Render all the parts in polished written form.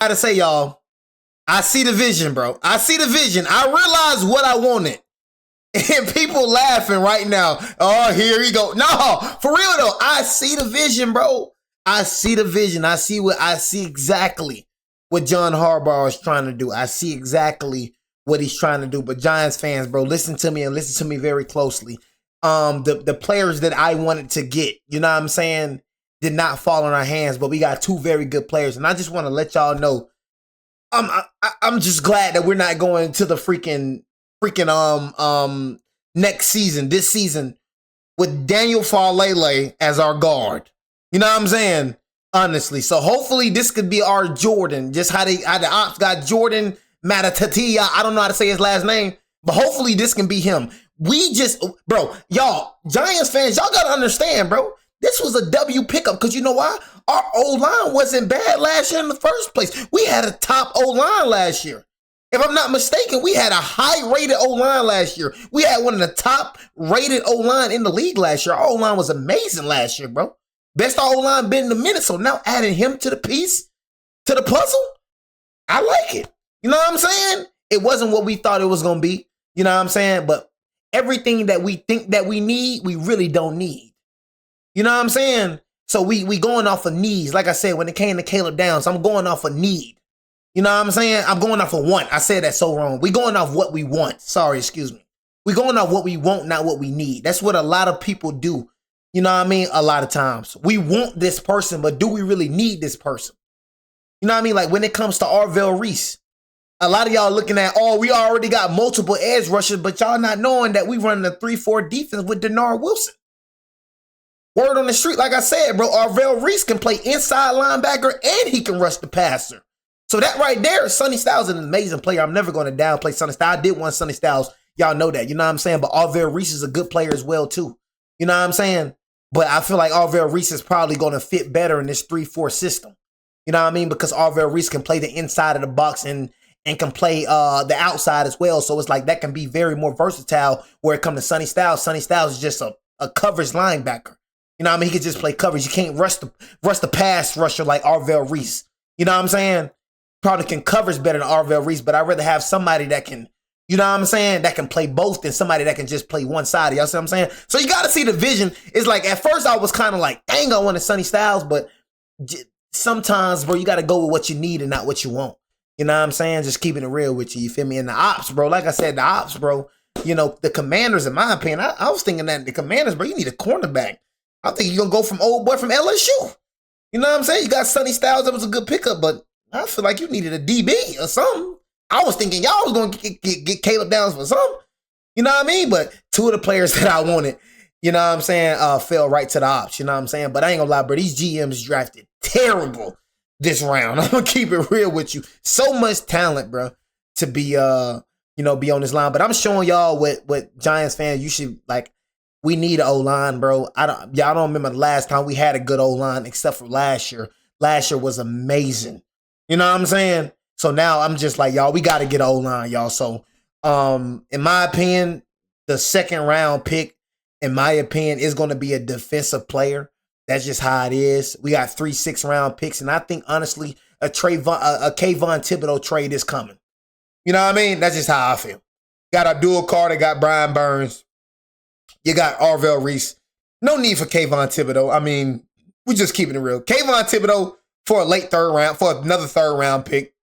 gotta say, y'all, I see the vision, bro. I see the vision. I realize what I wanted. And people laughing right now. Oh, here he go. No, for real though. I see the vision, bro. I see the vision. I see exactly what John Harbaugh is trying to do. I see exactly what he's trying to do. But Giants fans, bro, listen to me and listen to me very closely. The players that I wanted to get, you know what I'm saying, did not fall in our hands, but we got two very good players. And I just want to let y'all know, I'm just glad that we're not going to the freaking next season, this season, with Daniel Falele as our guard. You know what I'm saying? Honestly. So hopefully this could be our Jordan. Just how the ops got Jordan Matatatia. I don't know how to say his last name, but hopefully this can be him. Bro, y'all, Giants fans, y'all got to understand, bro. This was a W pickup because you know why? Our O-line wasn't bad last year in the first place. We had a top O-line last year. If I'm not mistaken, we had a high-rated O-line last year. We had one of the top-rated O-line in the league last year. Our O-line was amazing last year, bro. Best O-line been in a minute, so now adding him to the piece, to the puzzle, I like it. You know what I'm saying? It wasn't what we thought it was going to be. You know what I'm saying? But everything that we think that we need, we really don't need. You know what I'm saying? So we going off of needs. Like I said, when it came to Caleb Downs, I'm going off of need. You know what I'm saying? I'm going off of want. I said that so wrong. We going off what we want. Sorry, excuse me. We going off what we want, not what we need. That's what a lot of people do. You know what I mean? A lot of times. We want this person, but do we really need this person? You know what I mean? Like when it comes to Arvell Reese, a lot of y'all looking at, oh, we already got multiple edge rushers, but y'all not knowing that we run the 3-4 defense with Denard Wilson. Word on the street, like I said, bro, Arvell Reese can play inside linebacker and he can rush the passer. So that right there, Sonny Styles is an amazing player. I'm never going to downplay Sonny Styles. I did want Sonny Styles. Y'all know that. You know what I'm saying? But Arvell Reese is a good player as well, too. You know what I'm saying? But I feel like Arvell Reese is probably going to fit better in this 3-4 system. You know what I mean? Because Arvell Reese can play the inside of the box and can play the outside as well. So it's like that can be very more versatile where it comes to Sonny Styles. Sonny Styles is just a coverage linebacker. You know what I mean? He could just play coverage. You can't rush the pass rusher like Arvell Reese. You know what I'm saying? Probably can coverage better than Arvell Reese, but I'd rather have somebody that can, you know what I'm saying, that can play both than somebody that can just play one side. Y'all see what I'm saying? So you got to see the vision. It's like at first I was kind of like, dang, I wanted Sonny Styles, but sometimes, bro, you got to go with what you need and not what you want. You know what I'm saying? Just keeping it real with you. You feel me? And the ops, bro, like I said, the ops, bro, you know, the Commanders, in my opinion, I was thinking that the Commanders, bro, you need a cornerback. I think you're going to go from old boy from LSU. You know what I'm saying? You got Sonny Styles. That was a good pickup, but I feel like you needed a DB or something. I was thinking y'all was going to get Caleb Downs for something. You know what I mean? But two of the players that I wanted, you know what I'm saying, fell right to the ops. You know what I'm saying? But I ain't going to lie, bro. These GMs drafted terrible this round. I'm going to keep it real with you. So much talent, bro, to be, be on this line. But I'm showing y'all what Giants fans, you should, like, we need an O-line, bro. Y'all don't remember the last time we had a good O-line except for last year. Last year was amazing. You know what I'm saying? So now I'm just like, y'all, we got to get an O-line, y'all. So, in my opinion, the second round pick, in my opinion, is going to be a defensive player. That's just how it is. We got 3 6-round picks, and I think, honestly, a Kayvon Thibodeau trade is coming. You know what I mean? That's just how I feel. Got a dual card. Got Brian Burns. You got Arvell Reese. No need for Kayvon Thibodeau. I mean, we're just keeping it real. Kayvon Thibodeau for a late third round, for another third round pick.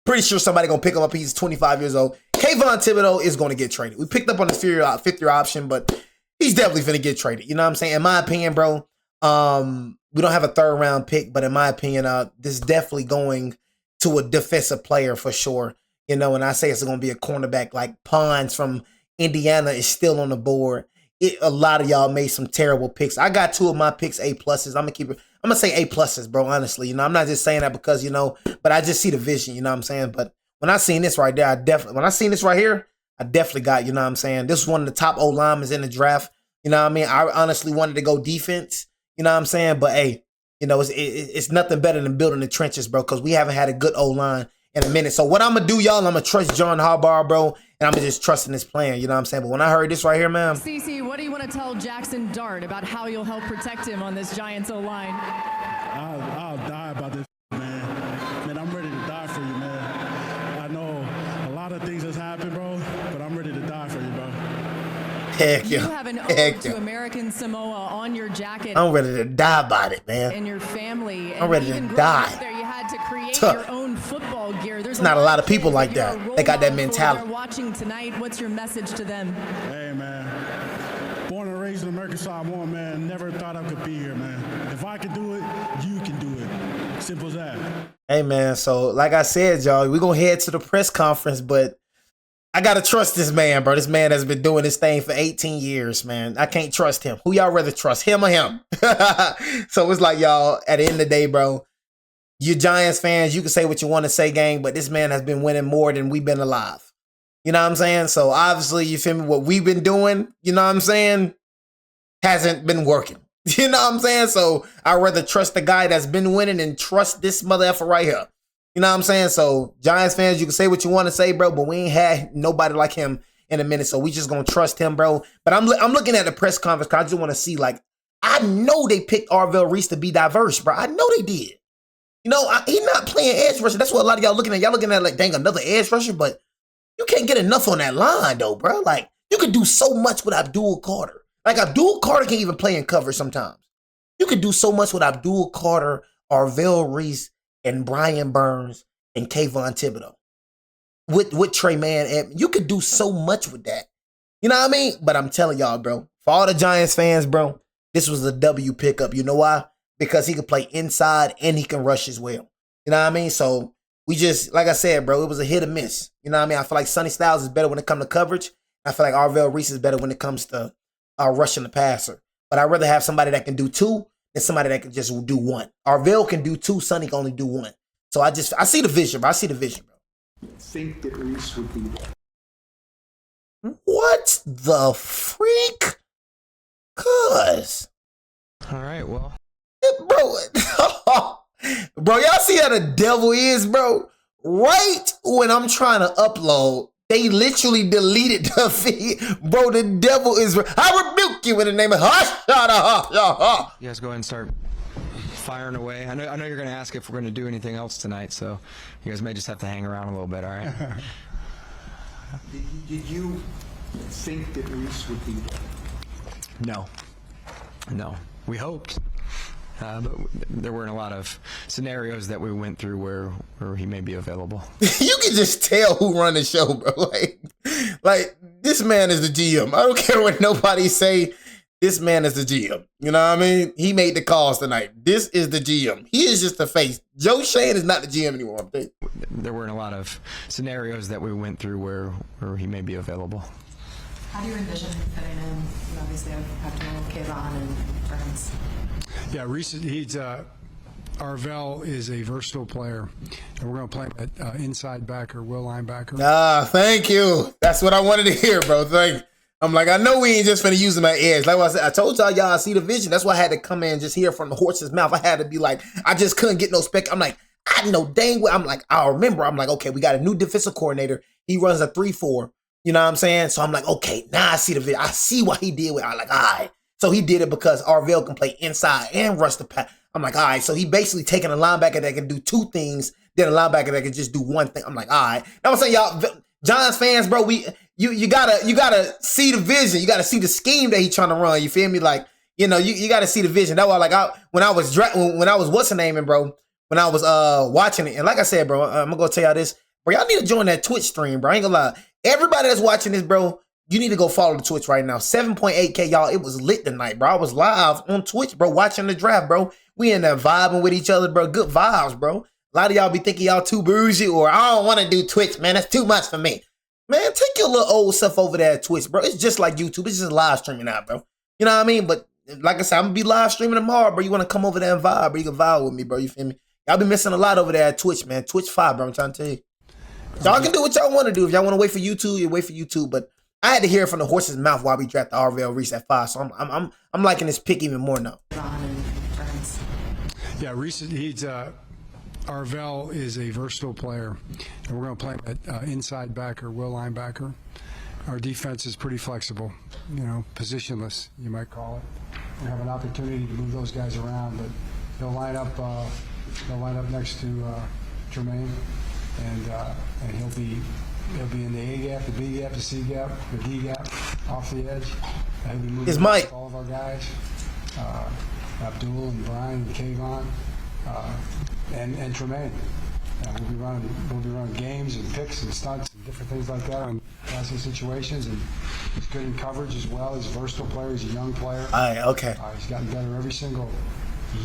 Pretty sure somebody going to pick him up. He's 25 years old. Kayvon Thibodeau is going to get traded. We picked up on his fifth-year option, but he's definitely going to get traded. You know what I'm saying? In my opinion, bro, we don't have a third-round pick, but in my opinion, this is definitely going to a defensive player for sure. You know, and I say it's going to be a cornerback like Pons from Indiana is still on the board. A lot of y'all made some terrible picks. I got 2 of my picks A+s. I'm gonna say A+s, bro, honestly. You know, I'm not just saying that because, you know, but I just see the vision, you know what I'm saying? But when I seen this right there, when I seen this right here, I definitely got, you know what I'm saying? This is one of the top O-linemen in the draft. You know what I mean? I honestly wanted to go defense, you know what I'm saying? But hey, you know, it's nothing better than building the trenches, bro, because we haven't had a good O-line in a minute. So what I'm gonna do, y'all, I'm gonna trust John Harbaugh, bro, and I'm just trusting this plan, you know what I'm saying? But when I heard this right here, man. CC, what do you want to tell Jackson Dart about how you'll help protect him on this Giants O-line? I'll die about this, man. Man, I'm ready to die. Heck You yeah. have an Heck ode to yeah. American Samoa on your jacket I'm ready to die about it, man. and your family. And I'm ready to even growing die. up there, you had to create Tuh. your own football gear. There's Not a lot of people kids like you're that. a role They got that model for. mentality. They're watching tonight. What's your message to them? Hey, man. Born and raised in American Samoa, man. Never thought I could be here, man. If I could do it, you can do it. Simple as that. Hey, man. So, like I said, y'all, we're going to head to the press conference, but I got to trust this man, bro. This man has been doing this thing for 18 years, man. I can't trust him. Who y'all rather trust, him or him? So it's like, y'all, at the end of the day, bro, you Giants fans, you can say what you want to say, gang, but this man has been winning more than we've been alive. You know what I'm saying? So obviously, you feel me? What we've been doing, you know what I'm saying, hasn't been working. You know what I'm saying? So I'd rather trust the guy that's been winning than trust this mother effer right here. You know what I'm saying? So Giants fans, you can say what you want to say, bro, but we ain't had nobody like him in a minute. So we just going to trust him, bro. But I'm looking at the press conference because I just want to see, like, I know they picked Arvell Reese to be diverse, bro. I know they did. You know, he's not playing edge rusher. That's what a lot of y'all looking at. Y'all looking at like, dang, another edge rusher, but you can't get enough on that line, though, bro. Like, you could do so much with Abdul Carter. Like, Abdul Carter can't even play in cover sometimes. You could do so much with Abdul Carter, Arvell Reese, and Brian Burns, and Kayvon Thibodeau. With Trey Mann, and you could do so much with that. You know what I mean? But I'm telling y'all, bro, for all the Giants fans, bro, this was a W pickup. You know why? Because he can play inside and he can rush as well. You know what I mean? So we just, like I said, bro, it was a hit or miss. You know what I mean? I feel like Sonny Styles is better when it comes to coverage. I feel like Arvell Reese is better when it comes to rushing the passer. But I'd rather have somebody that can do two than somebody that can just do one. Arvell can do two, Sonny can only do one. So I see the vision, bro. I see the vision, bro. Think that Reese would be there. What the freak? Cuz. All right, well. Bro, y'all see how the devil is, bro? Right when I'm trying to upload, they literally deleted the feed. Bro, the devil is... I rebuke you in the name of... You guys go ahead and start firing away. I know you're going to ask if we're going to do anything else tonight, so you guys may just have to hang around a little bit, all right? Did you think that Reese would be there? No. We hoped. But there weren't a lot of scenarios that we went through where he may be available. You can just tell who run the show, bro. Like this man is the GM. I don't care what nobody say. This man is the GM. You know what I mean? He made the calls tonight. This is the GM. He is just the face. Joe Schoen is not the GM anymore. I'm telling you. There weren't a lot of scenarios that we went through where he may be available. How do you envision him fitting in? You obviously have to know Kayvon and Burns. Yeah, Reese, Arvell is a versatile player, and we're going to play him at inside backer, will linebacker. Thank you. That's what I wanted to hear, bro. Thank you. I'm like, I know we ain't just finna use him at edge. Like I said, I told y'all, I see the vision. That's why I had to come in and just hear from the horse's mouth. I had to be like, I just couldn't get no spec. I'm like, I know dang well. I'm like, I remember. I'm like, okay, we got a new defensive coordinator. He runs a 3-4. You know what I'm saying? So I'm like, okay, now I see the vision. I see what he did with. I'm like, all right. So he did it because Arvell can play inside and rush the pass. I'm like, all right. So he basically taking a linebacker that can do two things, then a linebacker that can just do one thing. I'm like, all right. Now I'm saying, y'all, Giants fans, bro, you gotta see the vision. You gotta see the scheme that he's trying to run. You feel me? Like, you know, you gotta see the vision. That's why, like, when I was what's the name, bro? When I was watching it, and like I said, bro, I'm gonna tell y'all this, bro. Y'all need to join that Twitch stream, bro. I ain't gonna lie. Everybody that's watching this, bro, you need to go follow the Twitch right now. 7.8K, y'all. It was lit tonight, bro. I was live on Twitch, bro, watching the draft, bro. We in there vibing with each other, bro. Good vibes, bro. A lot of y'all be thinking y'all too bougie, or I don't want to do Twitch, man. That's too much for me. Man, take your little old stuff over there at Twitch, bro. It's just like YouTube. It's just live streaming now, bro. You know what I mean? But like I said, I'm going to be live streaming tomorrow, bro. You want to come over there and vibe, bro? You can vibe with me, bro. You feel me? Y'all be missing a lot over there at Twitch, man. Twitch 5, bro. I'm trying to tell you. Y'all can do what y'all want to do. If y'all want to wait for YouTube, you wait for YouTube. But I had to hear it from the horse's mouth while we drafted Arvell Reese at 5. So I'm liking this pick even more now. Kayvon and Burns. Yeah, Reese, Arvell is a versatile player, and we're going to play him at inside backer, will linebacker. Our defense is pretty flexible, you know, positionless, you might call it. We have an opportunity to move those guys around, but they'll line up next to Jermaine, and he'll be in the A gap, the B gap, the C gap, the D gap. off the edge. He'll be moving It's Mike. all of our guys, Abdul and Brian and Kayvon, and Tremaine. We'll be running games and picks and stunts and different things like that on passing situations. And he's good in coverage as well. He's a versatile player. He's a young player. All right, okay. He's gotten better every single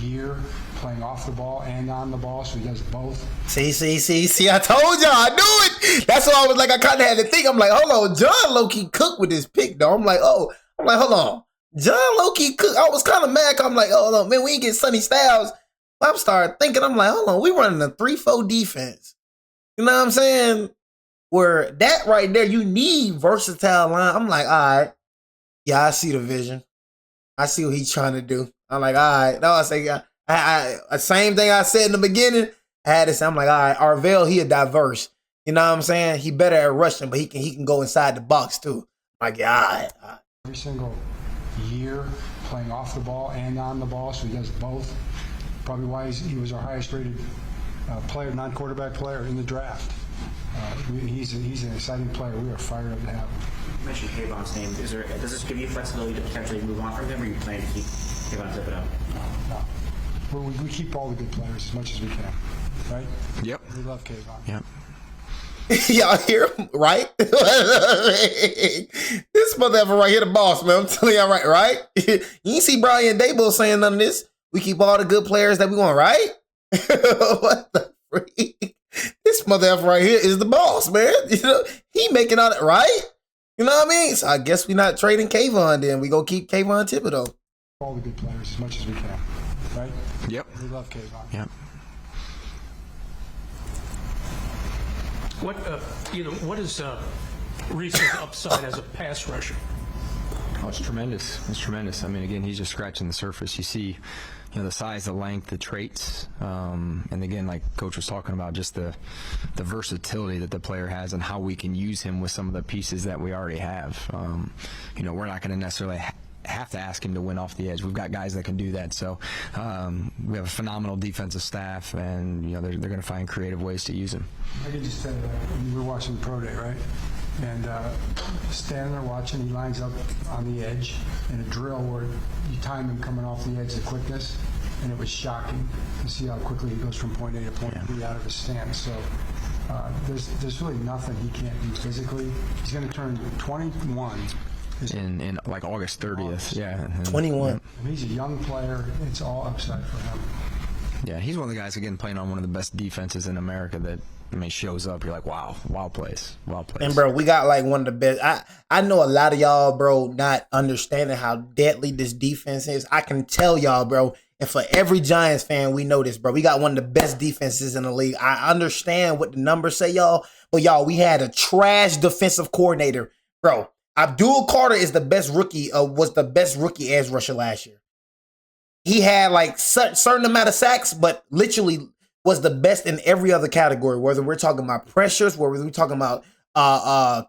year, playing off the ball and on the ball, so he does both. See, I told y'all, I knew it. That's why I was like, I kind of had to think. I'm like, hold on, John low-key cooked with his pick, though. I'm like, hold on. John low-key cooked. I was kind of mad. I'm like, hold on, man, we ain't get Sonny Styles. I'm starting thinking, I'm like, hold on, we running a 3-4 defense. You know what I'm saying? Where that right there, you need versatile line. I'm like, all right. Yeah, I see the vision. I see what he's trying to do. I'm like, all right. No, I say, same thing I said in the beginning. I had to say, I'm like, all right, Arvell, he a diverse. You know what I'm saying? He better at rushing, but he can go inside the box too. I'm like, yeah, all right. Every single year, playing off the ball and on the ball, so he does both. Probably why he was our highest rated player, non-quarterback player in the draft. He's an exciting player. We are fired up to have him. You mentioned Kayvon's name. Does this give you flexibility to potentially move on from him, or you plan to keep Kayvon zip it up? No. We keep all the good players as much as we can, right? Yep. We love Kayvon. Yep. Y'all hear him, right? This motherfucker right here, the boss, man. I'm telling y'all, right? You ain't see Brian Dable saying none of this. We keep all the good players that we want, right? What the freak? This motherfucker right here is the boss, man. You know, he making all that, right? You know what I mean? So I guess we not trading Kayvon then. We gonna keep Kayvon Thibodeau. All the good players as much as we can, right? Yep. We love Kayvon. Yep. What is Reese's upside as a pass rusher? Oh, it's tremendous. It's tremendous. I mean, again, he's just scratching the surface. You see, the size, the length, the traits, and again, like Coach was talking about, just the versatility that the player has and how we can use him with some of the pieces that we already have. We're not going to necessarily have to ask him to win off the edge. We've got guys that can do that. So we have a phenomenal defensive staff, and they're going to find creative ways to use him. I can just tell you that we were watching Pro Day, right? And standing there watching, he lines up on the edge in a drill where you time him coming off the edge, the quickness, and it was shocking to see how quickly he goes from point A to point B out of his stance. So there's really nothing he can't do physically. He's going to turn 21 in like August 30th. Yeah. 21. And he's a young player. It's all upside for him. Yeah, he's one of the guys, again, playing on one of the best defenses in America that, shows up. You're like, wow plays. And, bro, we got, like, one of the best. I know a lot of y'all, bro, not understanding how deadly this defense is. I can tell y'all, bro, and for every Giants fan, we know this, bro. We got one of the best defenses in the league. I understand what the numbers say, y'all, but, y'all, we had a trash defensive coordinator. Bro, Abdul Carter is the best rookie, was the best rookie edge rusher last year. He had, like, certain amount of sacks, but literally was the best in every other category, whether we're talking about pressures, whether we're talking about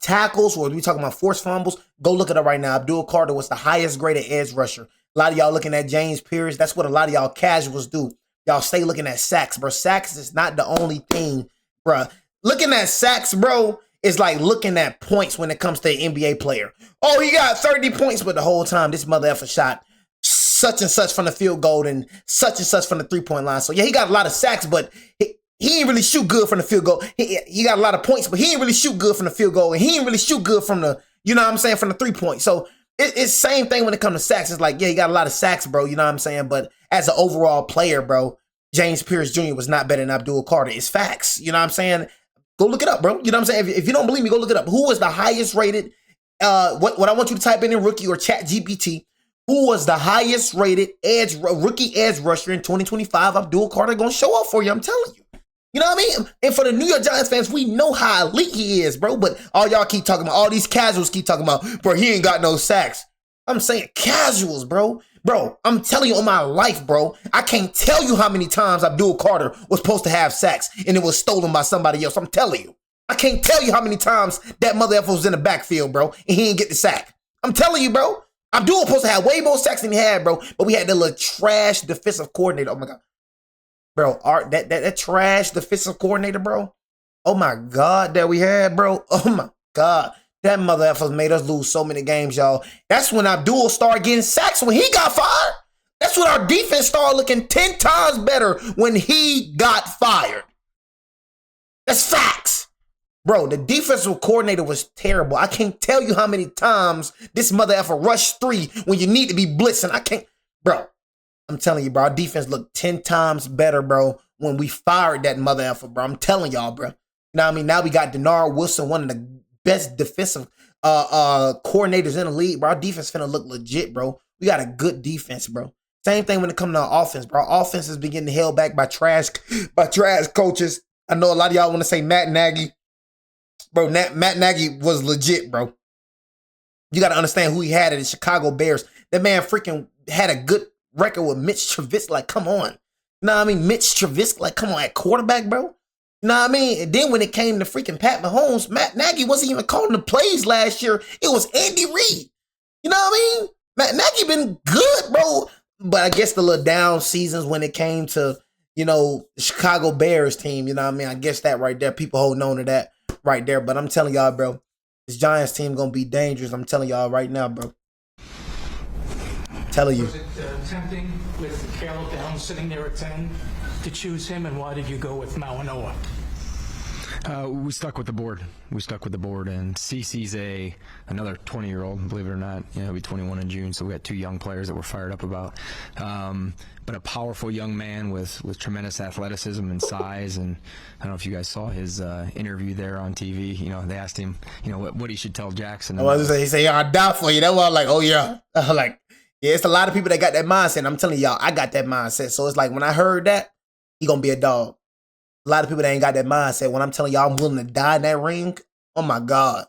tackles, whether we're talking about forced fumbles. Go look it up right now. Abdul Carter was the highest graded edge rusher. A lot of y'all looking at James Pierce. That's what a lot of y'all casuals do. Y'all stay looking at sacks, bro. Sacks is not the only thing, bro. Looking at sacks, bro, is like looking at points when it comes to an NBA player. Oh, he got 30 points, but the whole time this mother effer shot such and such from the field goal and such from the 3-point line. So, yeah, he got a lot of sacks, but he ain't really shoot good from the field goal. He got a lot of points, but he ain't really shoot good from the field goal. And he ain't really shoot good from the, from the 3-point. So, it's same thing when it comes to sacks. It's like, yeah, he got a lot of sacks, bro. You know what I'm saying? But as an overall player, bro, James Pierce Jr. was not better than Abdul Carter. It's facts. You know what I'm saying? Go look it up, bro. You know what I'm saying? If you don't believe me, go look it up. Who was the highest rated? What I want you to type in rookie or chat GPT. Who was the highest rated rookie edge rusher in 2025? Abdul Carter gonna show up for you. I'm telling you. You know what I mean? And for the New York Giants fans, we know how elite he is, bro. But all y'all keep talking about, all these casuals keep talking about, bro, he ain't got no sacks. I'm saying casuals, bro. Bro, I'm telling you on my life, bro. I can't tell you how many times Abdul Carter was supposed to have sacks and it was stolen by somebody else. I'm telling you. I can't tell you how many times that mother effer was in the backfield, bro, and he didn't get the sack. I'm telling you, bro. Abdul was supposed to have way more sacks than he had, bro. But we had that little trash defensive coordinator. Oh, my God. Bro, that trash defensive coordinator, bro. Oh, my God, that we had, bro. Oh, my God. That mother effer made us lose so many games, y'all. That's when Abdul started getting sacks when he got fired. That's when our defense started looking 10 times better when he got fired. That's facts. Bro, the defensive coordinator was terrible. I can't tell you how many times this mother effer rushed 3 when you need to be blitzing. I can't. Bro, I'm telling you, bro, our defense looked 10 times better, bro, when we fired that mother effer, bro. I'm telling y'all, bro. You know what I mean? Now we got Denard Wilson, one of the best defensive coordinators in the league, bro. Our defense finna look legit, bro. We got a good defense, bro. Same thing when it comes to our offense, bro. Our offense is getting held back by trash coaches. I know a lot of y'all want to say Matt Nagy. Bro, Matt Nagy was legit, bro. You got to understand who he had at the Chicago Bears. That man freaking had a good record with Mitch Trubisky. Like, come on. You know what I mean? Mitch Trubisky, like, come on, at quarterback, bro. You know what I mean? And then when it came to freaking Pat Mahomes, Matt Nagy wasn't even calling the plays last year. It was Andy Reid. You know what I mean? Matt Nagy been good, bro. But I guess the little down seasons when it came to, you know, the Chicago Bears team, you know what I mean? I guess that right there, people holding on to that right there. But I'm telling y'all, bro, this Giants team going to be dangerous. I'm telling y'all right now, bro. I'm telling you. Was it tempting with Caleb Downs sitting there at 10 to choose him, and why did you go with Mauanoa? We stuck with the board. And CeCe's another 20-year-old, believe it or not. You know, he'll be 21 in June, so we got 2 young players that we're fired up about. But a powerful young man with tremendous athleticism and size. And I don't know if you guys saw his interview there on TV. You know, they asked him, you know, what he should tell Jackson. He said, "Yeah, I die for you." That's why I'm like, oh yeah. Like, yeah, it's a lot of people that got that mindset. I'm telling y'all, I got that mindset. So it's like when I heard that, he gonna be a dog. A lot of people that ain't got that mindset. When I'm telling y'all I'm willing to die in that ring, oh my God.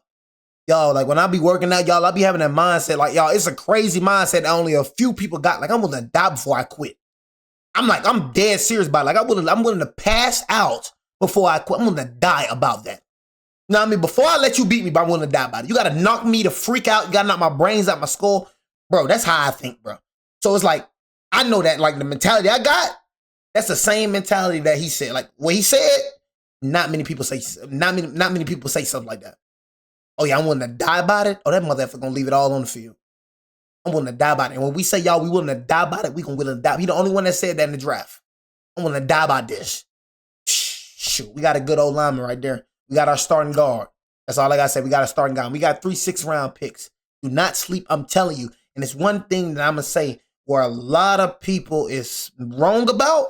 Y'all, like when I be working out, y'all, I be having that mindset. Like, y'all, it's a crazy mindset that only a few people got. Like, I'm willing to die before I quit. I'm dead serious about it. Like, I'm willing to pass out before I quit. I'm willing to die about that. You know what I mean? Before I let you beat me, but I'm willing to die about it. You got to knock me to freak out. You got to knock my brains out my skull. Bro, that's how I think, bro. So it's like, I know that, like, the mentality I got, that's the same mentality that he said. Like what he said, not many people say something like that. Oh yeah, I'm willing to die about it. Oh, that motherfucker gonna leave it all on the field. I'm willing to die about it. And when we say y'all, we willing to die about it, we gonna willing to die. He the only one that said that in the draft. I'm willing to die about this. Shoot, we got a good old lineman right there. We got our starting guard. That's all I gotta say. We got a starting guard. We got 3 6-round picks. Do not sleep. I'm telling you. And it's one thing that I'm gonna say where a lot of people is wrong about.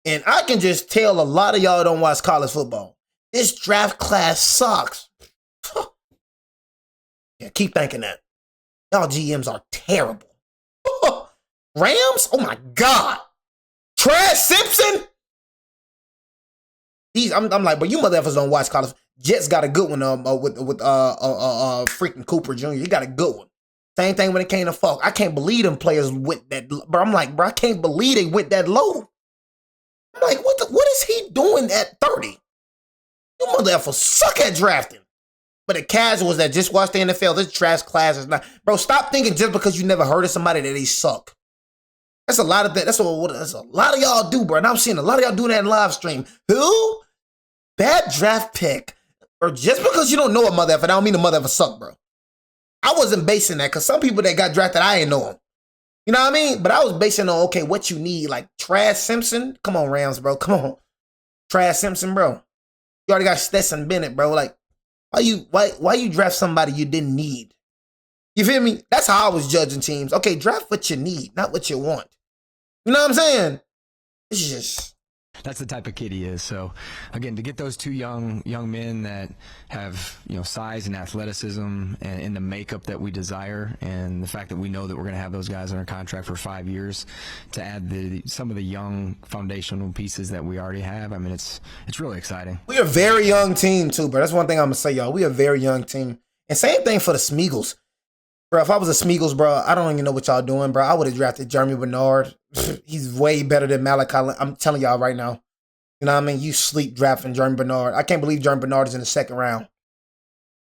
And I can just tell a lot of y'all don't watch college football. This draft class sucks. Yeah, keep thinking that. Y'all GMs are terrible. Rams? Oh my God. Trash Simpson? I'm like, but you motherfuckers don't watch college. Jets got a good one with freaking Cooper Jr. You got a good one. Same thing when it came to Falk. I can't believe them players went that. Bro, I'm like, bro, I can't believe they went that low. I'm like, what is he doing at 30? You motherfuckers suck at drafting. But the casuals that just watch the NFL, this trash class is not. Bro, stop thinking just because you never heard of somebody that they suck. That's a lot of that. That's a lot of y'all do, bro. And I'm seeing a lot of y'all doing that in live stream. Who? Bad draft pick. Or just because you don't know a motherfucker, I don't mean the motherfucker suck, bro. I wasn't basing that because some people that got drafted, I ain't know them. You know what I mean? But I was basing on, okay, what you need. Like Trash Simpson. Come on, Rams, bro. Come on. Trash Simpson, bro. You already got Stetson Bennett, bro. Like, why you draft somebody you didn't need? You feel me? That's how I was judging teams. Okay, draft what you need, not what you want. You know what I'm saying? It's just... That's the type of kid he is. So, again, to get those 2 young men that have, you know, size and athleticism and the makeup that we desire, and the fact that we know that we're going to have those guys under contract for 5 years, to add some of the young foundational pieces that we already have, I mean, it's really exciting. We are a very young team too, bro. That's one thing I'm gonna say, y'all. We are a very young team, and same thing for the Smeagol's. Bro, if I was a Smeagol's, bro, I don't even know what y'all doing, bro. I would have drafted Jeremy Bernard. He's way better than Malachi. I'm telling y'all right now. You know what I mean? You sleep drafting Jeremy Bernard. I can't believe Jeremy Bernard is in the 2nd round.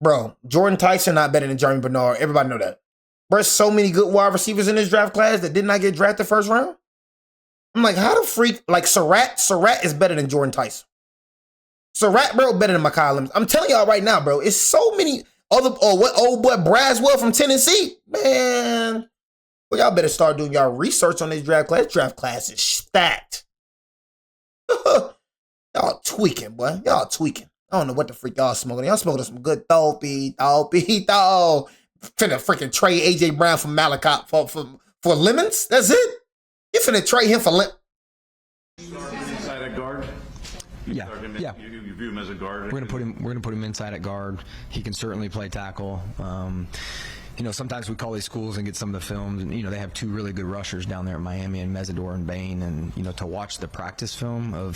Bro, Jordan Tyson not better than Jeremy Bernard. Everybody know that. There's so many good wide receivers in this draft class that did not get drafted 1st round. I'm like, how the freak? Like, Surratt is better than Jordan Tyson. Surratt, bro, better than Mekhi Lemons. I'm telling y'all right now, bro. It's so many. What old boy Braswell from Tennessee? Man, well, y'all better start doing y'all research on this draft class. This draft class is stacked. Y'all tweaking, boy. Y'all tweaking. I don't know what the freak y'all smoking. Y'all smoking some good dopey. Finna freaking trade AJ Brown for Malachi for lemons? That's it? You finna trade him for lemons? Inside at guard? Yeah. You view him as a guard? We're gonna put him inside at guard. He can certainly play tackle. Sometimes we call these schools and get some of the films, and they have two really good rushers down there at Miami, and Mesidor and Bain, and to watch the practice film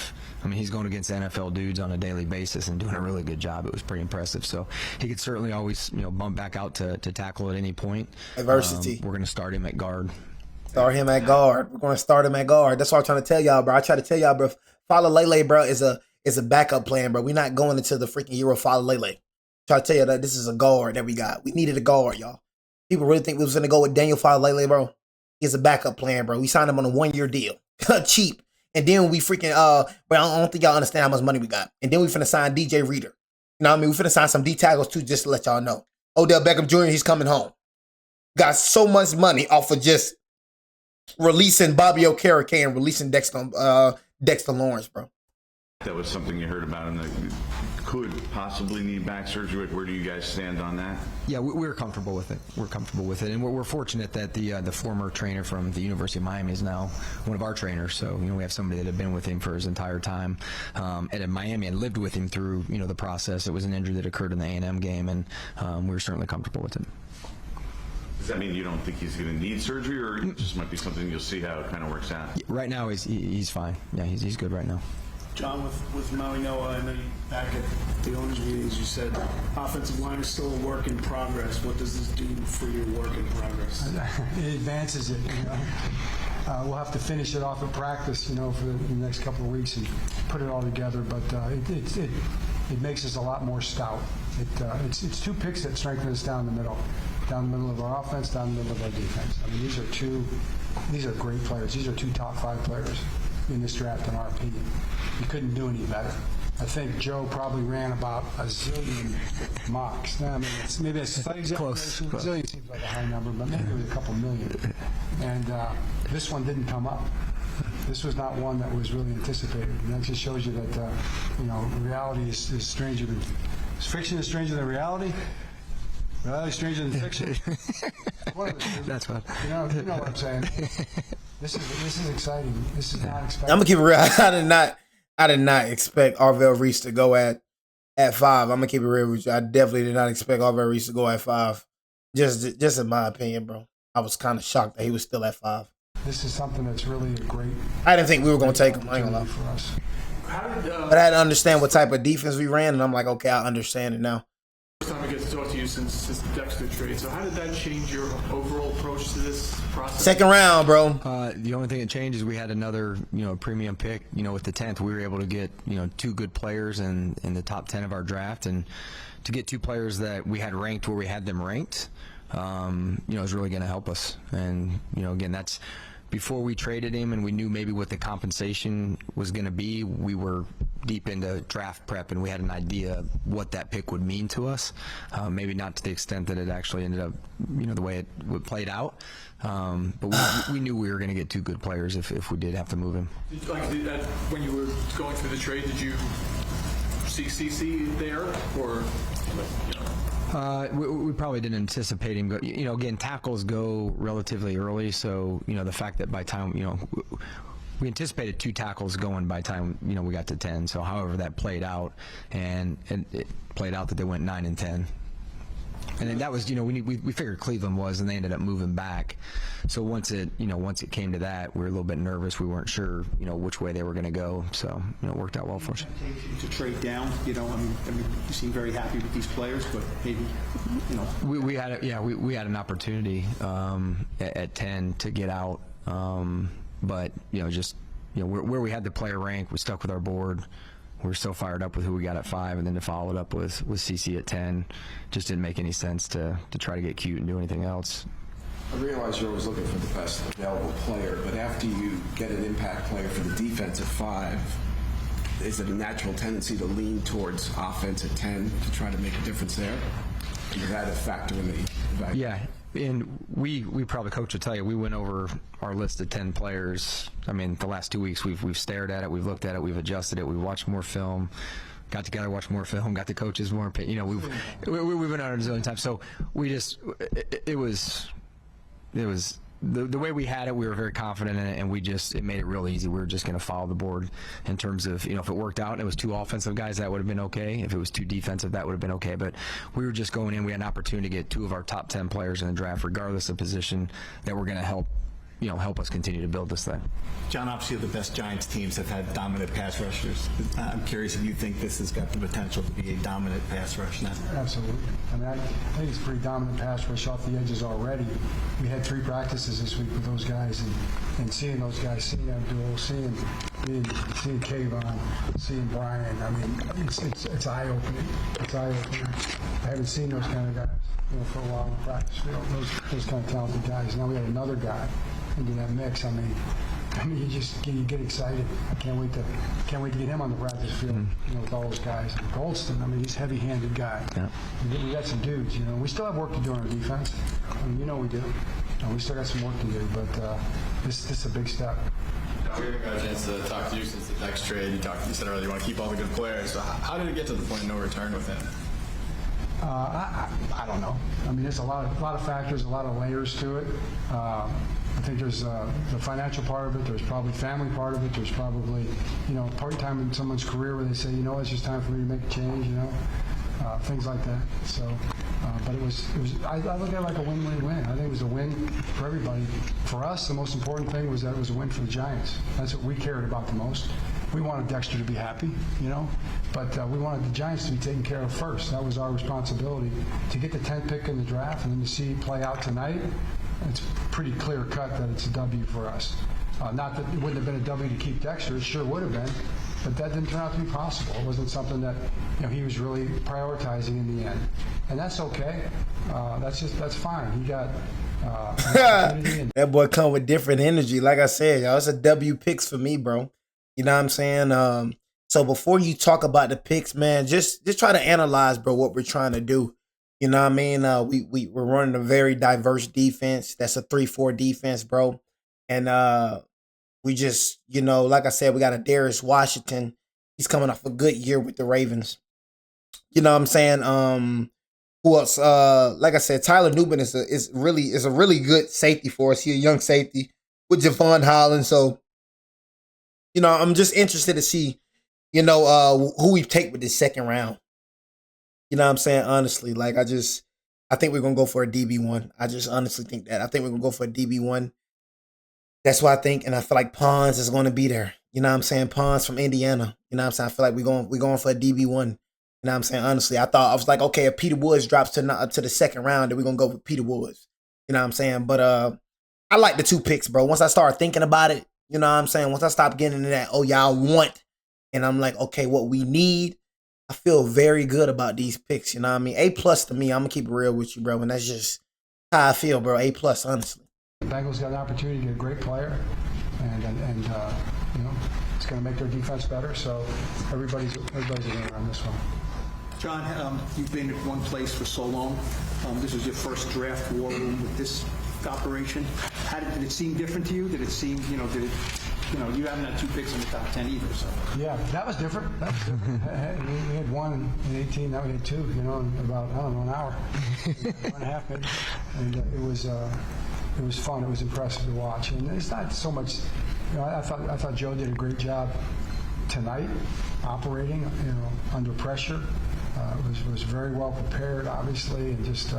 he's going against NFL dudes on a daily basis and doing a really good job. It was pretty impressive. So he could certainly always bump back out to tackle at any point. Adversity. We're going to start him at guard. Start him at guard. We're going to start him at guard. That's what I'm trying to tell y'all, bro. I try to tell y'all, bro. Fala Lele, bro, is a backup plan, bro. We're not going into the freaking Euro Fala Lele. Try to tell you that this is a guard that we got. We needed a guard, y'all. People really think we was going to go with Daniel Falele, bro. He's a backup plan, bro. We signed him on a 1-year deal. Cheap. And then we freaking, but I don't think y'all understand how much money we got. And then we finna sign DJ Reader. You know what I mean? We finna sign some D tackles too, just to let y'all know. Odell Beckham Jr., he's coming home. Got so much money off of just releasing Bobby Okereke and releasing Dexter Lawrence, bro. That was something you heard about and that could possibly need back surgery. Where do you guys stand on that? Yeah, we're comfortable with it. And we're fortunate that the former trainer from the University of Miami is now one of our trainers. So we have somebody that had been with him for his entire time at Miami and lived with him through the process. It was an injury that occurred in the A&M game, and we were certainly comfortable with it. Does that mean you don't think he's going to need surgery, or it just might be something you'll see how it kind of works out? Right now, he's fine. Yeah, he's good right now. John, with Maui Noah, I know you back at the owners' meetings, you said offensive line is still a work in progress. What does this do for your work in progress? It advances it. We'll have to finish it off at practice, for the next couple of weeks and put it all together. But it makes us a lot more stout. It's two picks that strengthen us down the middle of our offense, down the middle of our defense. I mean, these are great players. These are two top 5 players in this draft, in our opinion. You couldn't do any better. I think Joe probably ran about a zillion mocks. Now, I mean, maybe it's slightly close. Zillion seems like a high number, but maybe it was a couple million. And this one didn't come up. This was not one that was really anticipated. And that just shows you that, reality is stranger than... Fiction is stranger than reality. Reality is stranger than fiction. That's what... You know what I'm saying. This is exciting. This is not expected. I'm gonna keep it real. I did not expect Arvell Reese to go at 5. I'm gonna keep it real with you. I definitely did not expect Arvell Reese to go at 5. Just in my opinion, bro. I was kind of shocked that he was still at 5. This is something that's really a great. I didn't think we were gonna take him. I ain't gonna lie. For us. But I had to understand what type of defense we ran, and I'm like, okay, I understand it now. First time I get to talk to you since the Dexter trade. So how did that change your overall approach to this process? Second round, bro. The only thing that changed is we had another, premium pick. With the 10th, we were able to get, 2 good players in the top 10 of our draft, and to get 2 players that we had ranked where we had them ranked, is really going to help us. And again, that's before we traded him, and we knew maybe what the compensation was going to be. We were deep into draft prep, and we had an idea what that pick would mean to us. Maybe not to the extent that it actually ended up, the way it played out. But we knew we were going to get 2 good players if we did have to move him. When you were going through the trade, did you see CC there, or? We probably didn't anticipate him. Again, tackles go relatively early, so the fact that by time we anticipated 2 tackles going by time we got to 10. So however that played out, and it played out that they went 9 and 10. And then that was, we figured Cleveland was, and they ended up moving back. So once it came to that, we were a little bit nervous. We weren't sure, which way they were going to go. So, it worked out well for us. To trade down, I mean, you seem very happy with these players, but maybe, We had an opportunity at 10 to get out, but where we had the player rank, we stuck with our board. We're so fired up with who we got at 5, and then to follow it up with CC at 10 just didn't make any sense to try to get cute and do anything else. I realize you're always looking for the best available player, but after you get an impact player for the defense at 5, is it a natural tendency to lean towards offense at 10 to try to make a difference there? Did that factor in the evaluation? Yeah, and we probably, Coach will tell you, we went over our list of 10 players. I mean, the last 2 weeks we've stared at it, we've looked at it, we've adjusted it, we've watched more film, got together, watched more film, got the coaches more. You know, we've been out a zillion times. So we just it was the way we had it, we were very confident in it, and it made it real easy. We were just going to follow the board in terms of, you know, if it worked out and it was 2 offensive guys, that would have been okay. If it was 2 defensive, that would have been okay. But we were just going in. We had an opportunity to get 2 of our top 10 players in the draft, regardless of position, that were going to help us continue to build this thing. John, obviously the best Giants teams have had dominant pass rushers. I'm curious if you think this has got the potential to be a dominant pass rush now. Absolutely. I mean, I think it's a pretty dominant pass rush off the edges already. We had 3 practices this week with those guys, and seeing those guys, seeing Abdul, seeing Kayvon, seeing Brian. I mean, it's eye-opening. It's eye-opening. I haven't seen those kind of guys, you know, for a while in the practice field. Those kind of talented guys. Now we had another guy into that mix. I mean, you get excited. I can't wait to get him on the practice field. You know, with all those guys. And Goldston, I mean, he's a heavy-handed guy. Yeah. We got some dudes. You know, we still have work to do on our defense. I mean, you know we do. And we still got some work to do. But this is a big step. We haven't got a chance to talk to you since the next trade. You said earlier you want to keep all the good players. So how did it get to the point of no return with him? I don't know. I mean, there's a lot of factors, a lot of layers to it. I think there's the financial part of it. There's probably family part of it. There's probably, you know, part time in someone's career where they say, you know, it's just time for me to make a change. You know, things like that. So, but it was. I look at it like a win-win-win. I think it was a win for everybody. For us, the most important thing was that it was a win for the Giants. That's what we cared about the most. We wanted Dexter to be happy, you know, but we wanted the Giants to be taken care of first. That was our responsibility. To get the 10th pick in the draft and then to see it play out tonight, it's pretty clear cut that it's a W for us. Not that it wouldn't have been a W to keep Dexter, it sure would have been, but that didn't turn out to be possible. It wasn't something that, you know, he was really prioritizing in the end, and that's okay. That's fine. He got that boy come with different energy. Like I said, y'all, it's a W picks for me, bro. You know what I'm saying? So before you talk about the picks, man, just try to analyze, bro, what we're trying to do. You know what I mean? We're running a very diverse defense. That's a 3-4 defense, bro. And we just, you know, like I said, we got a Darius Washington. He's coming off a good year with the Ravens. You know what I'm saying? Who else? Like I said, Tyler Newman is a really good safety for us. He's a young safety with Javon Holland. So, you know, I'm just interested to see, you know, who we take with this second round. You know what I'm saying? Honestly, like I think we're going to go for a DB1. I just honestly think that. I think we're going to go for a DB1. That's what I think. And I feel like Pons is going to be there. You know what I'm saying? Pons from Indiana. You know what I'm saying? I feel like we're going for a DB1. You know what I'm saying? Honestly, I was like, okay, if Peter Woods drops to the second round, then we're going to go with Peter Woods. You know what I'm saying? But I like the 2 picks, bro. Once I start thinking about it, you know what I'm saying? Once I stop getting into that, oh, y'all want, and I'm like, okay, what we need, I feel very good about these picks. You know what I mean? A+ to me. I'm going to keep it real with you, bro. And that's just how I feel, bro. A+, honestly. The Bengals got an opportunity to get a great player, and you know, it's going to make their defense better. So everybody's a winner on this one. John, you've been at one place for so long. This was your first draft war room with this operation. Did it seem different to you? Did it seem, you haven't had 2 picks in the top 10 either, so. Yeah, that was different. We had 1 in 18, now we had 2, you know, in about, I don't know, an hour. 1.5 maybe. And it was fun. It was impressive to watch. And it's not so much, you know, I thought Joe did a great job tonight operating, you know, under pressure. Was very well prepared, obviously, and just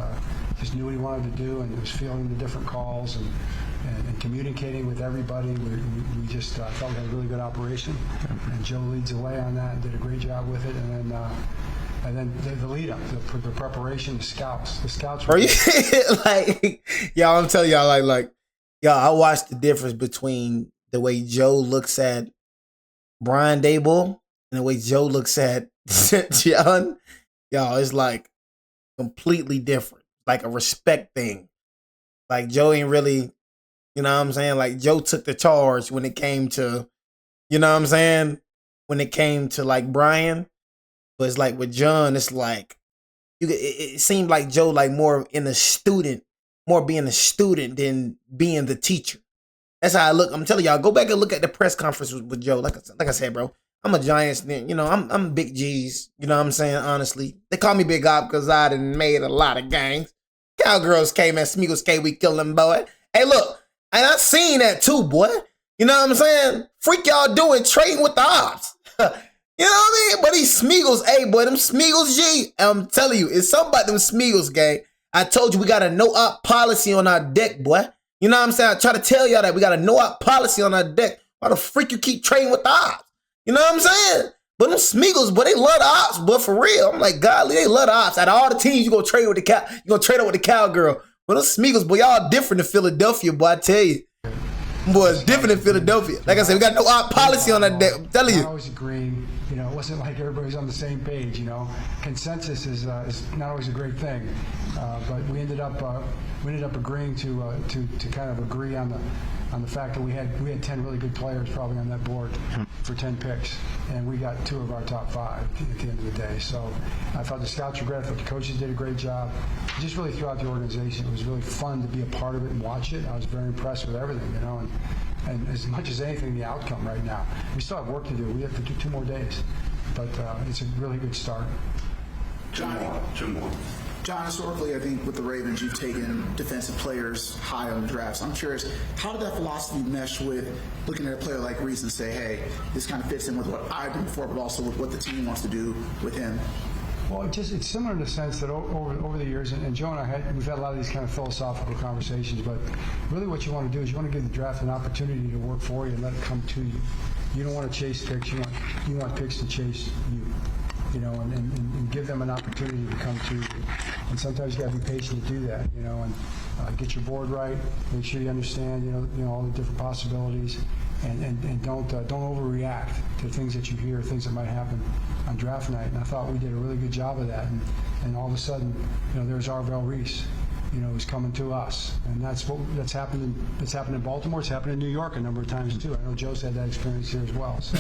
knew what he wanted to do, and was feeling the different calls and communicating with everybody. We just felt we had a really good operation, and Joe leads the way on that and did a great job with it. And then the lead up, the preparation, the scouts were like, y'all, I'm telling y'all, like, y'all, I watched the difference between the way Joe looks at Brian Daboll and the way Joe looks at John. Y'all, it's like completely different, like a respect thing. Like Joe ain't really, you know what I'm saying? Like Joe took the charge when it came to, you know what I'm saying? When it came to like Brian. But it's like with John, it's like it seemed like Joe like more being a student than being the teacher. That's how I look. I'm telling y'all, go back and look at the press conference with Joe. Like I said, bro, I'm a Giants. You know, I'm Big G's. You know what I'm saying? Honestly, they call me Big Op because I done made a lot of games. Cowgirls came and Smeagol's K, we kill them, boy. Hey, look, and I seen that too, boy. You know what I'm saying? Freak y'all doing trading with the ops. You know what I mean? But these Smeagol's, hey, boy, them Smeagol's G. I'm telling you, it's something about them Smeagol's, gang. I told you we got a no-op policy on our deck, boy. You know what I'm saying? I try to tell y'all that we got a no-op policy on our deck. Why the freak you keep trading with the ops? You know what I'm saying? But them Smeagol's, boy, they love the ops, but for real. I'm like, golly, they love the ops. Out of all the teams, you gonna trade with you gonna trade up with the cowgirl. But them Smeagol's, boy, y'all different than Philadelphia, boy, I tell you. Boy, it's different in Philadelphia. Like I said, we got no op policy on that deck. I'm telling you. I always agree. You know, it wasn't like everybody's on the same page. You know, consensus is not always a great thing. But we ended up agreeing to kind of agree on the fact that we had 10 really good players probably on that board for 10 picks, and we got 2 of our top 5 at the end of the day. So I thought the scouts were great. I thought the coaches did a great job. Just really throughout the organization, it was really fun to be a part of it and watch it. I was very impressed with everything, you know, and as much as anything, the outcome right now. We still have work to do. We have to do 2 more days, but it's a really good start. John, historically, I think with the Ravens, you've taken defensive players high on the drafts. I'm curious, how did that philosophy mesh with looking at a player like Reese and say, hey, this kind of fits in with what I've done before, but also with what the team wants to do with him? Well, it's similar in the sense that over the years, and Joe and I we've had a lot of these kind of philosophical conversations, but really what you want to do is you want to give the draft an opportunity to work for you and let it come to you. You don't want to chase picks. You want picks to chase you. You know, and give them an opportunity to come to you. And sometimes you got to be patient to do that, you know, and get your board right, make sure you understand, you know all the different possibilities, and don't overreact to things that you hear, things that might happen on draft night. And I thought we did a really good job of that. And all of a sudden, you know, there's Arvell Reese, you know, who's coming to us, and that's happened in Baltimore. It's happened in New York a number of times too. I know Joe's had that experience here as well. So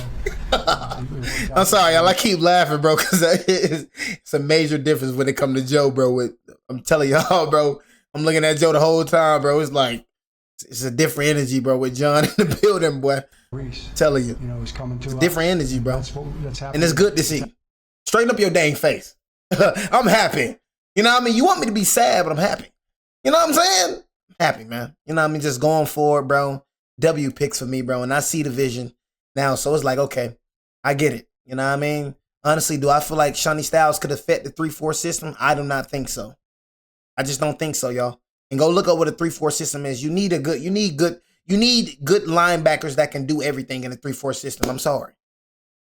I'm sorry, y'all. I keep laughing, bro, because it's a major difference when it comes to Joe, bro. I'm telling y'all, bro. I'm looking at Joe the whole time, bro. It's like it's a different energy, bro, with John in the building, boy. Reese, telling you, know, who's coming to us. Different energy, bro. That's happening, and it's good to see. Straighten up your dang face. I'm happy. You know what I mean? You want me to be sad, but I'm happy. You know what I'm saying? Happy, man. You know what I mean? Just going forward, bro. W picks for me, bro. And I see the vision now. So it's like, okay, I get it. You know what I mean? Honestly, do I feel like Shani Styles could affect the 3-4 system? I do not think so. I just don't think so, y'all. And go look up what a 3-4 system is. You need good linebackers that can do everything in a 3-4 system. I'm sorry.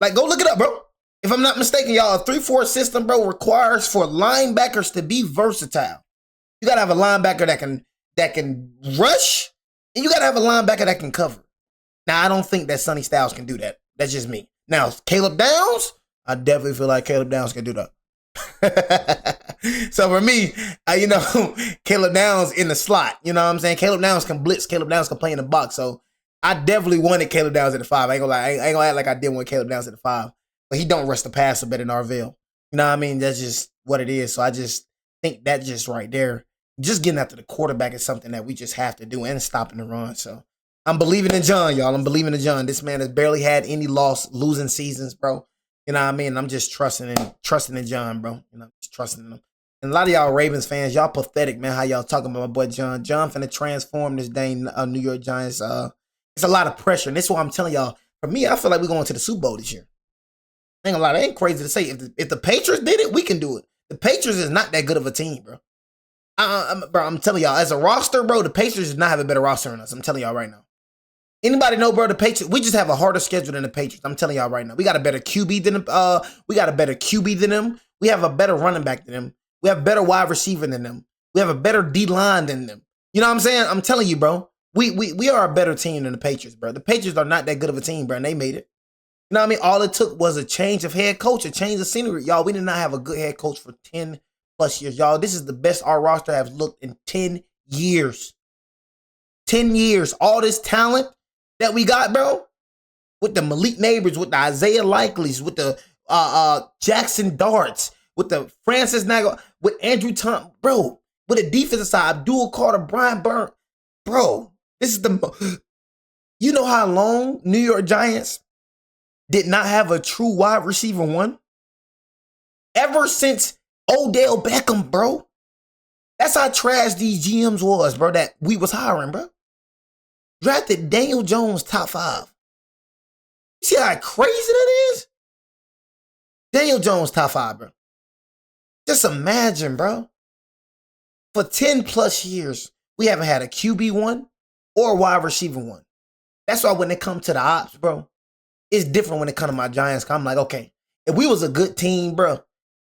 Like, go look it up, bro. If I'm not mistaken, y'all, a 3-4 system, bro, requires for linebackers to be versatile. You gotta have a linebacker that can rush, and you gotta have a linebacker that can cover. Now, I don't think that Sonny Styles can do that. That's just me. Now, Caleb Downs, I definitely feel like Caleb Downs can do that. So for me, Caleb Downs in the slot. You know what I'm saying? Caleb Downs can blitz. Caleb Downs can play in the box. So I definitely wanted Caleb Downs at the 5. I ain't gonna lie. I ain't gonna act like I didn't want Caleb Downs at the 5. But he don't rush the passer better than Arvell. You know what I mean? That's just what it is. So I just think that just right there, just getting after the quarterback is something that we just have to do, and stopping the run. So I'm believing in John, y'all. I'm believing in John. This man has barely had any losing seasons, bro. You know what I mean? I'm just trusting in John, bro. You know, just trusting in him. And a lot of y'all Ravens fans, y'all pathetic, man, how y'all talking about my boy John. John finna transform this dang New York Giants. It's a lot of pressure. And this is why I'm telling y'all, for me, I feel like we're going to the Super Bowl this year. Ain't a lot. It ain't crazy to say. If the Patriots did it, we can do it. The Patriots is not that good of a team, bro. I'm telling y'all, as a roster, bro, the Patriots does not have a better roster than us. I'm telling y'all right now. Anybody know, bro, the Patriots, we just have a harder schedule than the Patriots. I'm telling y'all right now. We got a better QB than them. We got a better QB than them. We have a better running back than them. We have a better wide receiver than them. We have a better D-line than them. You know what I'm saying? I'm telling you, bro. We are a better team than the Patriots, bro. The Patriots are not that good of a team, bro, and they made it. You know what I mean? All it took was a change of head coach, a change of scenery. Y'all, we did not have a good head coach for 10 plus years. Y'all, this is the best our roster has looked in 10 years. 10 years. All this talent that we got, bro, with the Malik Neighbors, with the Isaiah Likeleys, with the Jackson Darts, with the Francis Nagel, with Andrew Thompson, bro, with the defensive side, Abdul Carter, Brian Burns, bro, this is you know how long New York Giants did not have a true wide receiver one? Ever since Odell Beckham, bro. That's how trash these GMs was, bro, that we was hiring, bro. Drafted Daniel Jones top 5. You see how crazy that is? Daniel Jones top 5, bro. Just imagine, bro. For 10 plus years, we haven't had a QB1 or a wide receiver one. That's why when it comes to the ops, bro, it's different when it comes to my Giants. I'm like, okay, if we was a good team, bro,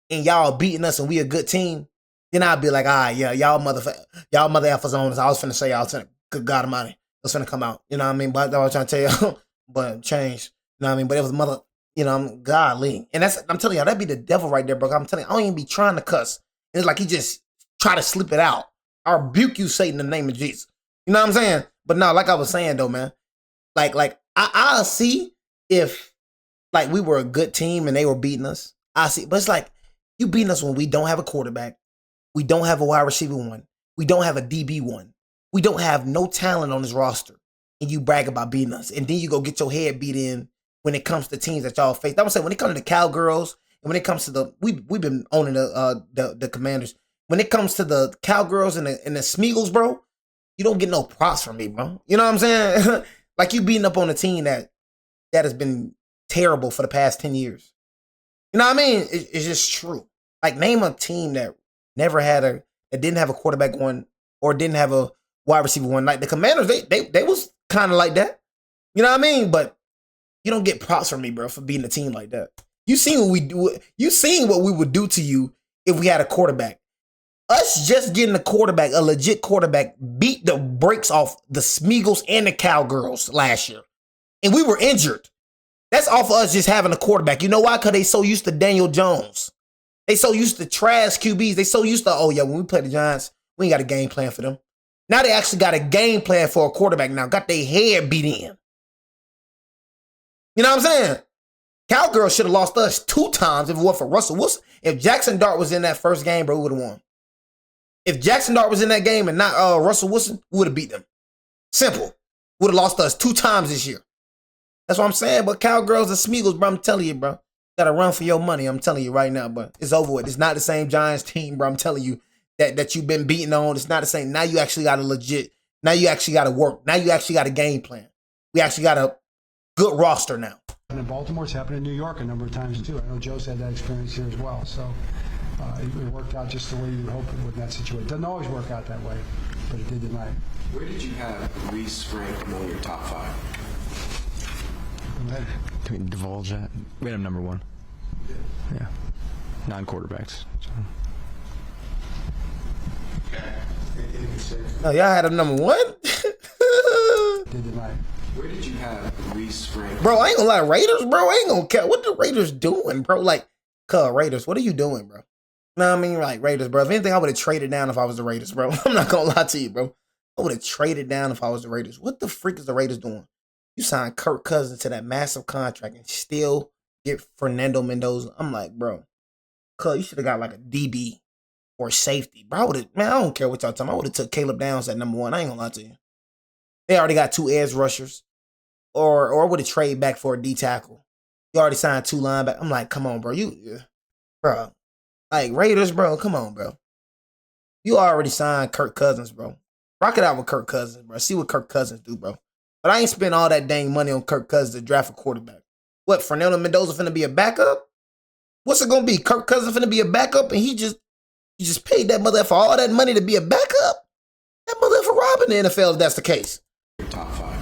and y'all beating us and we a good team, then I'd be like, all right, yeah, y'all mother effers on us. I was finna say y'all, good God Almighty, it was finna come out. You know what I mean? But I was trying to tell you, but changed. You know what I mean? But it was mother, you know, I'm godly. And I'm telling y'all, that'd be the devil right there, bro. I'm telling you, I don't even be trying to cuss. It's like he just try to slip it out. I rebuke you, Satan, in the name of Jesus. You know what I'm saying? But no, like I was saying though, man, like I'll see if like we were a good team and they were beating us. I see, but it's like you beating us when we don't have a quarterback. We don't have a wide receiver one. We don't have a DB one. We don't have no talent on this roster. And you brag about beating us. And then you go get your head beat in when it comes to teams that y'all face. I would say when it comes to the Cowgirls, and when it comes to we've been owning the Commanders. When it comes to the Cowgirls and the Smeagol's, bro, you don't get no props from me, bro. You know what I'm saying? Like you beating up on a team that has been terrible for the past 10 years. You know what I mean? It's just true. Like name a team that that didn't have a quarterback one or didn't have a wide receiver one. Like the Commanders, they was kind of like that. You know what I mean? But you don't get props from me, bro, for beating a team like that. You seen what we do. You seen what we would do to you if we had a quarterback. Us just getting a quarterback, a legit quarterback, beat the brakes off the Smeagol's and the Cowgirls last year. And we were injured. That's off of us just having a quarterback. You know why? Because they so used to Daniel Jones. They so used to trash QBs. They so used to, oh yeah, when we play the Giants, we ain't got a game plan for them. Now they actually got a game plan for a quarterback now. Got their head beat in. You know what I'm saying? Cowgirls should have lost us 2 times if it wasn't for Russell Wilson. If Jackson Dart was in that first game, bro, we would have won. If Jackson Dart was in that game and not Russell Wilson, we would have beat them. Simple. Would have lost us 2 times this year. That's what I'm saying. But Cowgirls and Smeagol's, bro, I'm telling you, bro. Gotta run for your money. I'm telling you right now, but it's over with. It's not the same Giants team, bro. I'm telling you that you've been beating on. It's not the same. Now you actually got a legit. Now you actually got to work. Now you actually got a game plan. We actually got a good roster now. And in Baltimore, it's happened in New York a number of times too. I know Joe's had that experience here as well. So it worked out just the way you would hope it would in that situation. It doesn't always work out that way, but it did tonight. Where did you have Reese ranked among your top 5? Can we divulge that? We had him number 1. Yeah. 9 quarterbacks. So. Oh, y'all had him number 1? Did tonight. Where did you have Reese ranked? Bro, I ain't gonna lie, Raiders, bro, I ain't gonna care. What the Raiders doing, bro? Like, Raiders, what are you doing, bro? You know what I mean? Like, Raiders, bro. If anything, I would have traded down if I was the Raiders, bro. I'm not gonna lie to you, bro. I would have traded down if I was the Raiders. What the freak is the Raiders doing? You signed Kirk Cousins to that massive contract and still get Fernando Mendoza. I'm like, bro, you should have got like a DB or safety. Bro, I don't care what y'all talking about. I would have took Caleb Downs at number 1. I ain't gonna lie to you. They already got 2 edge rushers. Or would have traded back for a D tackle. You already signed 2 linebackers. I'm like, come on, bro. Bro. Like, Raiders, bro, come on, bro. You already signed Kirk Cousins, bro. Rock it out with Kirk Cousins, bro. See what Kirk Cousins do, bro. But I ain't spend all that dang money on Kirk Cousins to draft a quarterback. What, Fernando Mendoza finna be a backup? What's it gonna be? Kirk Cousins finna be a backup and he just paid that mother for all that money to be a backup? That mother for robbing the NFL if that's the case. Top 5.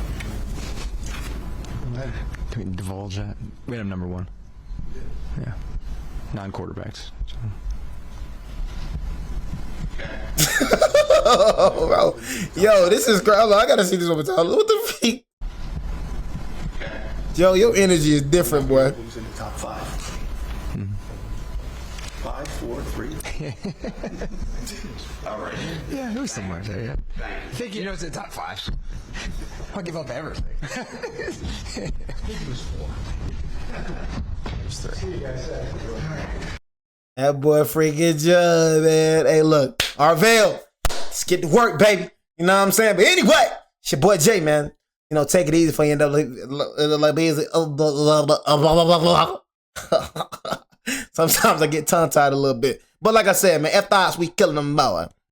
Can we divulge that? We had him number 1. Yeah. 9 quarterbacks. Oh, bro. Yo, this is crazy. I gotta see this over time. What the freak? Yo, your energy is different, boy. Who's in the top 5? 5, 4, 3. All right. Yeah, it was somewhere there, yeah. I think you know it's in the top 5. I'll give up everything. I think it was 4. It was 3. See you guys. That boy freaking Judd, man. Hey, look, Arvell, let's get to work, baby. You know what I'm saying? But anyway, it's your boy Jay, man. You know, take it easy for you. Sometimes I get tongue-tied a little bit. But like I said, man, F-Thoughts, we killing them, boy.